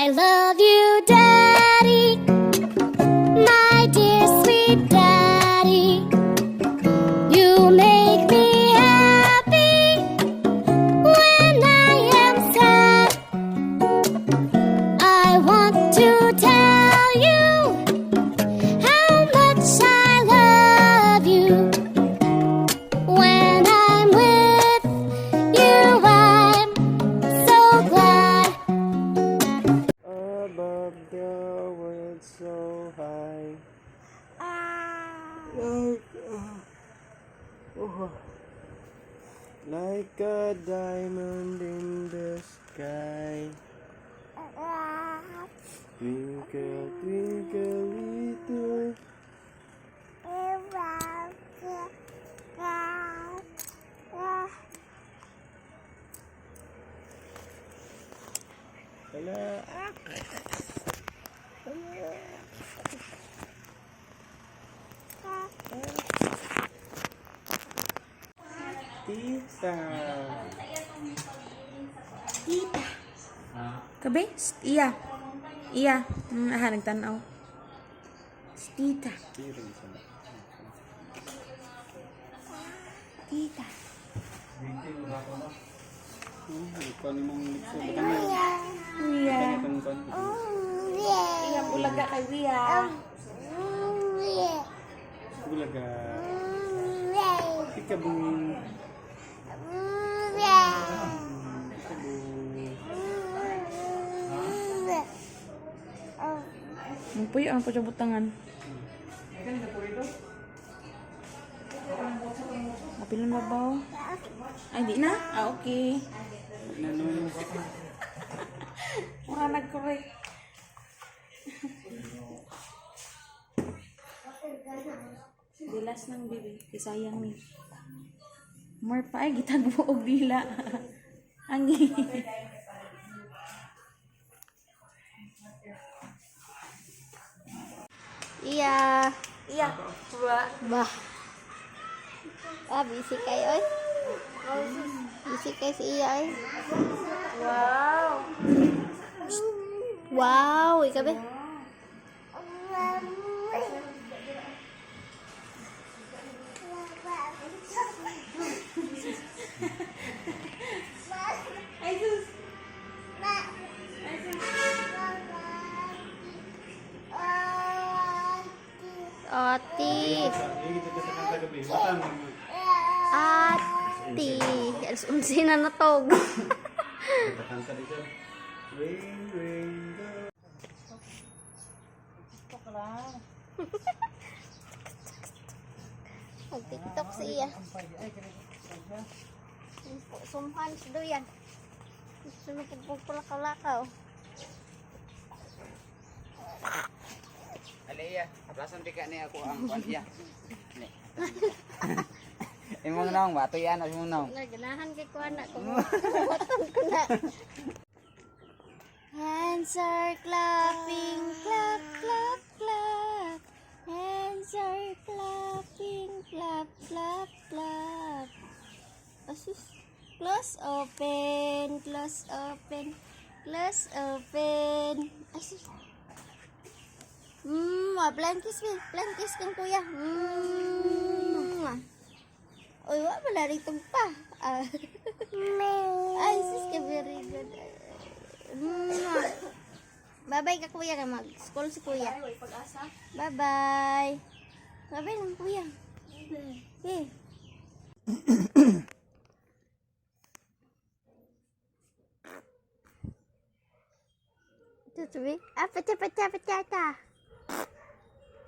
I love you, Daddy, my dear sweet Daddy. You make me happy when I am sad. I want to tell you how much I love you. When I'm with you, I'm so glad. Above the world so high, like a diamond in the sky. Twinkle, twinkle, little. Wala. Tita. Tita. Kabe? Iya. Iya. Nagtanaw. Tita. Tita. Ikaw ni mong likso. Iya. Iya bulaga kay Wia. Bulaga. Pikaboo. Mumpuy ang pajabot tangan. Apilon babaw. Ay di na. Okay. Mura nag-correct. Dilas ng bibi. Sayang ni. More pa ay gitagbo og dila. Angi. Iya. Iya. Bah. Busy kayo oy. Busy kayo si Iya oy. Wow. Wow, ikaw ba? Ay sus. Ati. Ati. Unsi na natog. Rain, rain, go. Mag-tiktok si Iya. Sumpan si Duyan. Gusto na pagpagpalakaw-lakaw. Aliyah, aplasan pika ni ako ang kanya. Imong naong bato yan, imong naong. Naganahan kay ko anak ko. Kumoton ko na. Hands are clapping, clap, clap, clap. Hands are clapping, clap, clap, clap. Asus. Close, open, close, open, close, open. Asus. Blankis me. Blankis kang kuya. Oy, wa pala rito pa. Ay, sis ka very good. Bye-bye ka kuya ka mag-school si kuya. Bye-bye. Bye-bye lang kuya. Okay. Tutubi. Pata.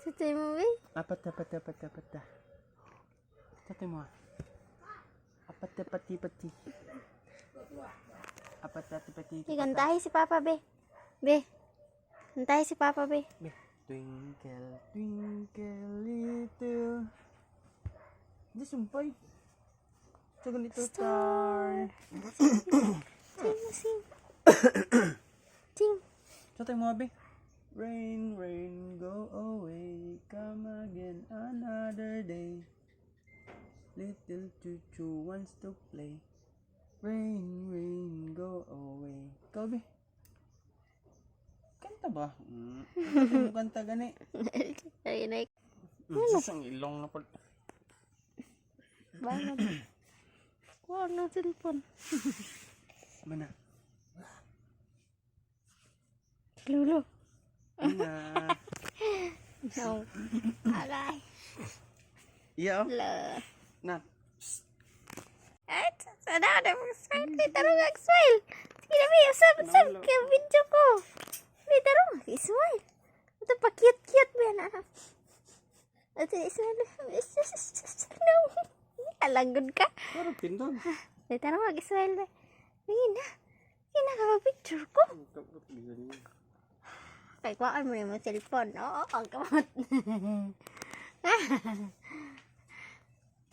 Tutubi mo, be? Apata. Tatay mo. Apata, pati. Apata, pati. Kantahin si Papa, be. Be. Kantahin si Papa, be. Twinkle, twinkle, little. Hindi sumpay. Sa ganito star. Sing. Sing. Tatay mo, abi. Rain, rain, go away. Come again another day. Little Chuchu wants to play. Rain, rain, go away. Go, abi. Kanta ba? Ano kanta gani? Ay, nay. Sus, ang ilong na pala. Bangon. Kuha ng cellphone. Mana? Lulu. Mana? No. Agay. Iya, oh. La. Na. Ay, sana ada mag-smile. May tarong mag-smile. Sige na, usap kaya video ko. May tarong mag-smile. Ito pa cute-cute ba yan, anak? Ito, smile. No. Alagod ka. Parang tindog. May tarong mag-smile ba? Hindi na. Hindi na ka picture ko. Kaya kuhaan mo na yung cellphone. Oo, ang kamot.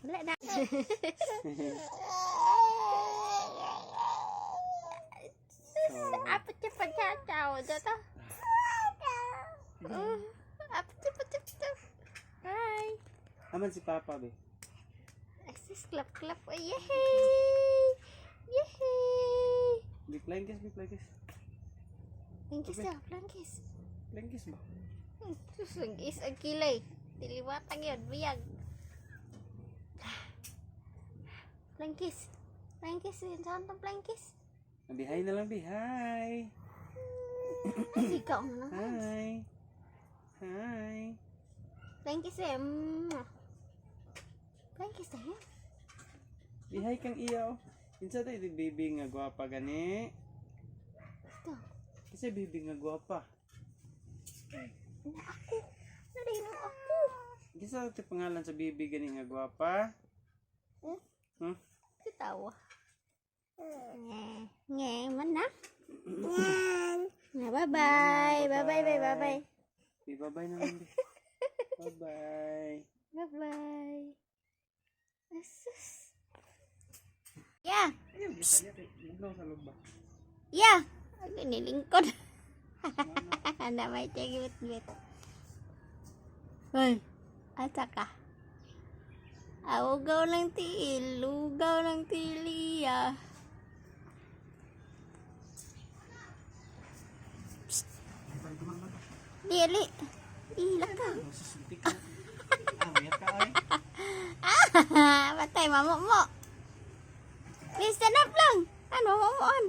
Wala na. Apa cepat kacau ito? Apa cepat. Hai. Aman si Papa, be. Asis klap. Yehey. Yehey. Be flying kiss, be flying kiss. Langkis dah, langkis. Flying kiss ba? Sus, langkis ang kilay. Diliwatan yun, biyag. Langkis. Langkis, yun saan itong langkis? Hi na lang, be. Hi. Ikaw na naman. Hi. Hi. Langkis eh. Langkis na yun. Be, hi kang iya, oh. Kinsa tayo, di baby nga gwapa gani. Ito. Kasi baby nga gwapa. Na ako. Narinig ako. Kinsa tayo pangalan sa baby gani nga gwapa? Hmm? Ketawa. Nge, mana? Nah, bye-bye. Bye-bye. Be, bye-bye na lang, be. Bye-bye. Bye-bye. Asus. Ya. Ayun, bisa niya. Maglaw sa loob ba? Ya. Aku nilingkod. Namay siya gibit-gibit. Hoy. Asa ka? Lugaw ng tiliya. Dili. Ila ka. Susuntik ka. Mayat ka, ay. Patay, mamuk mo. Please stand up lang. Ano, mamuan.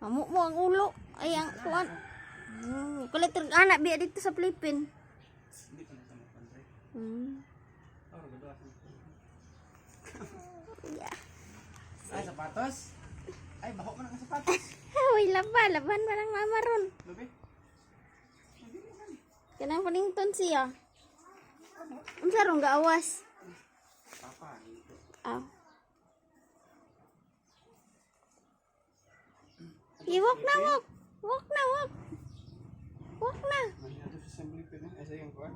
Mamuk mo ang ulo. Ay, ang kuwan. Kulit anak biya dito sa Pilipin. Hindi ka na sa mga country. Oh, gagawa sa Yeah. Ay, sapatos? Ay, baho ka na ng sapatos. Uy, laban barang mama ron. Labi? Kanang panington siya. Unsa ron gaawas? Papa, dito. Aw. Iwok na, wok. Wok na. Wok na. Mahina to sa assembly pin, eh. Ay, sa yung kuwan.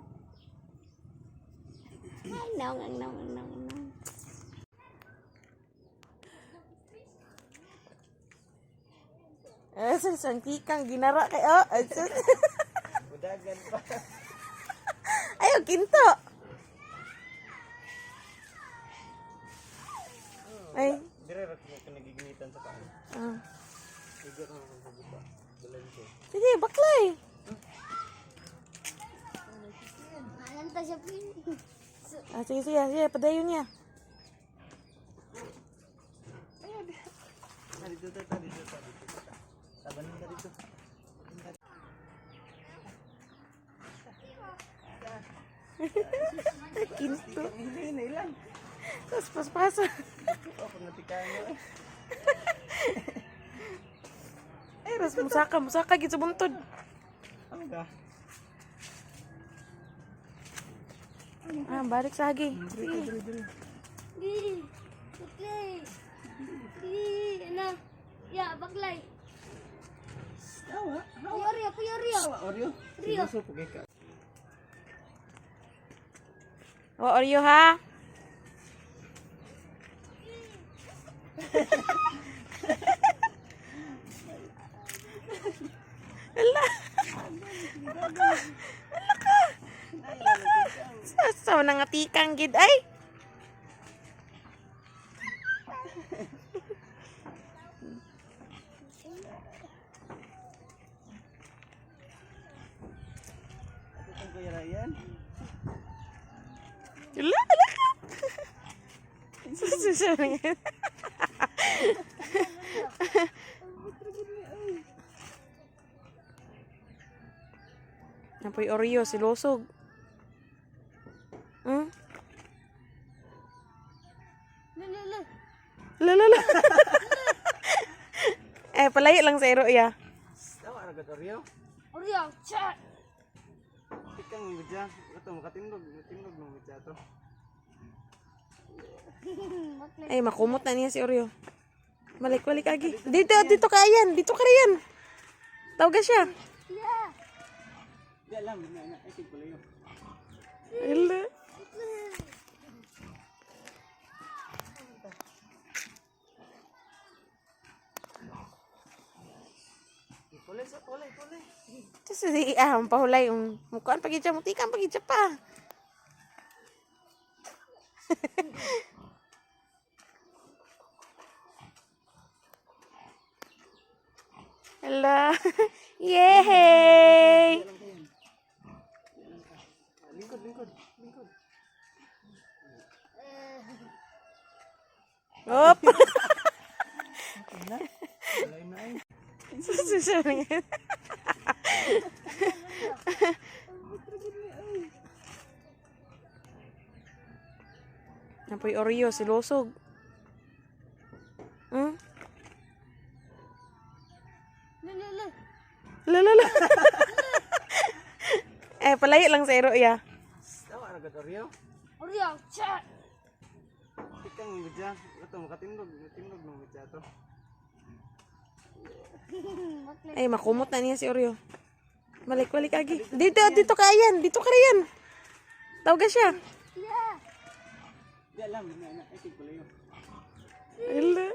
Ay, no. Sangkikang ginara kay oh. Budagan pa. Ayo kinto. Ay. Dire ra ko nagiginitan sa paa. Igot na ako sa buka. Balanse. Sige, baklay. Alam ta siya pin. Sige, padayon niya. Dito. Tabanin ka dito. Kinto. Hindi lang. Tapos paspasa. Oh, pangatikan mo eh. Ay, ras musaka gid sa buntod. Ano ka? Balik sa hagi. Dire. Ana. Ya, baklay. Tawa. Puyo. Oreo. Rio. Suso po ka. O, Oreo ha. Ala ka. Sa nangatikang gid ay. Kay Ryan. Wala, wala ka. Susunod nga. Napoy Oreo, silusog. Hmm? Lala. Palayo lang sa ero, ya. Tawa ra gud Oreo. Oreo, chat. Tikang gudya. Ato makatindog ng gudya to. Makumot na niya si Oreo. Balik lagi. Dito ka yan. Dito ka riyan. Tawag siya. Di alam na ay tigpalayo. Ala. Pulay. Tapos ang pahulay yung mukaan pagit siya, mutikan pagit siya pa. Hello. Yay! Lingkod. Op. Walay na ay. Susunod nga. Napoy Oreo, silusog. Hmm? Lala. Palayo lang sa ero, ya. Tawa ra gud Oreo. Oreo, chat. Tikang gudya. Ato makatindog ng gudya to. Makumot na niya si Oreo. Balik lagi. Dito ka yan. Dito ka riyan. Tawag siya. Di alam na ay tigpalayo. Ala.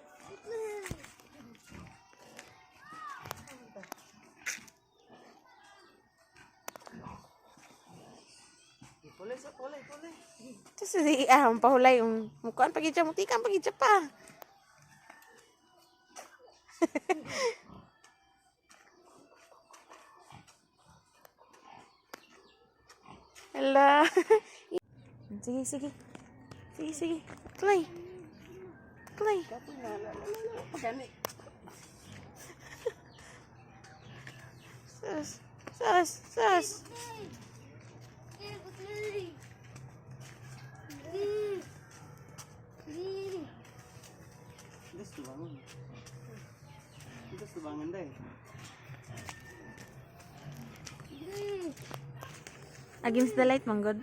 Pulay. Tapos ang pahulay yung mukaan pagit siya, mutikan pagit siya pa. Hala. Sige. Play. Pagani. Sus. Gusto bangun dai. Against the light, manggod.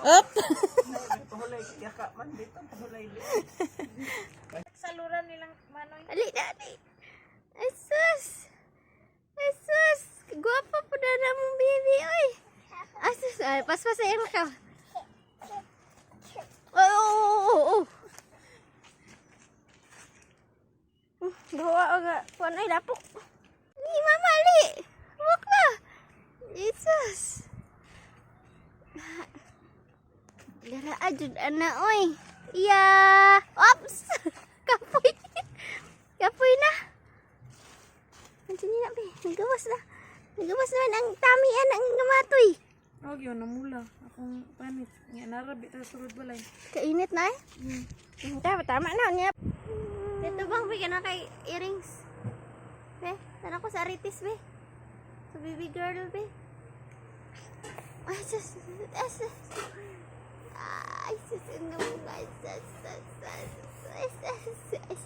Up! Pahulay yaka man dito pahulay. Saluran nilang manoy. Ali. Asus! Guwapa po na mong baby, oy! Asus! Paspasayin ka. Oh! Gawa nga. Kuan ay dapok. Ni Mama Ali! Huwag na! Jesus! Dara ajud ana, oy! Iya! Ops! Kapoy na! Nandiyan na, be. Nagawas naman ang tamian ang namatoy. Huwag yun, namula. Akong panit. Nga narabi, tapos surod balay. Kainit na eh. Tama na niya. Dito bang be na kay earrings? Be, tara ko sa aritis be. Sa baby girl be. Ay, sus.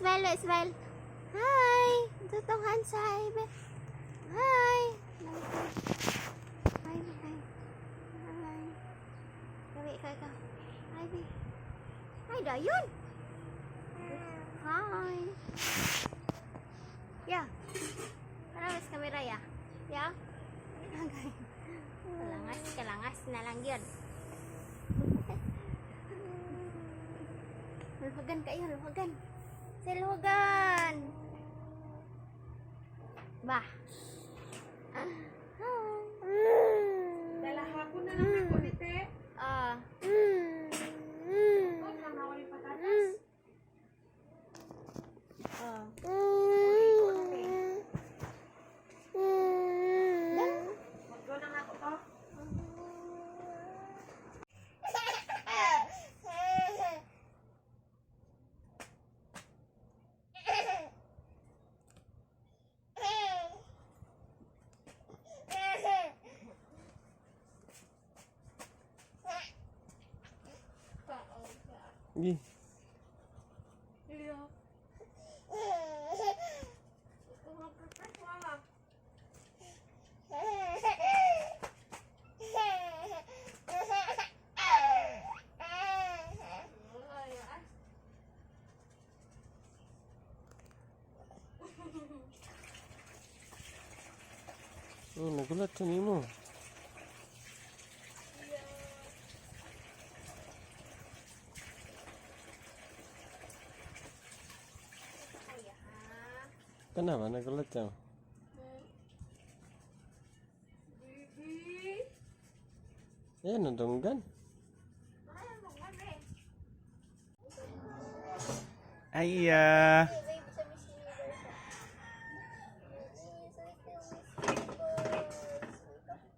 Smile. Hi. Tutong hansay be. Hi. Hi. Gabi ka. Hi be. Hi, dayon. Hi. Ya. Karangas kamera ya. Ya. Okay. Kalangas na lang yun. Luhagan kayo, luhagan. Luhagan. Bah. Dala hapon na lang ako, nite. Huwag lang nawali patatas. Oh, nagulat sa nimo. Kenapa nagulat siya? Eh, nadunggan. Ayah.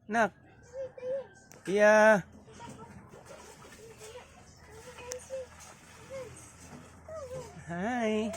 Nak. Iya. Hai.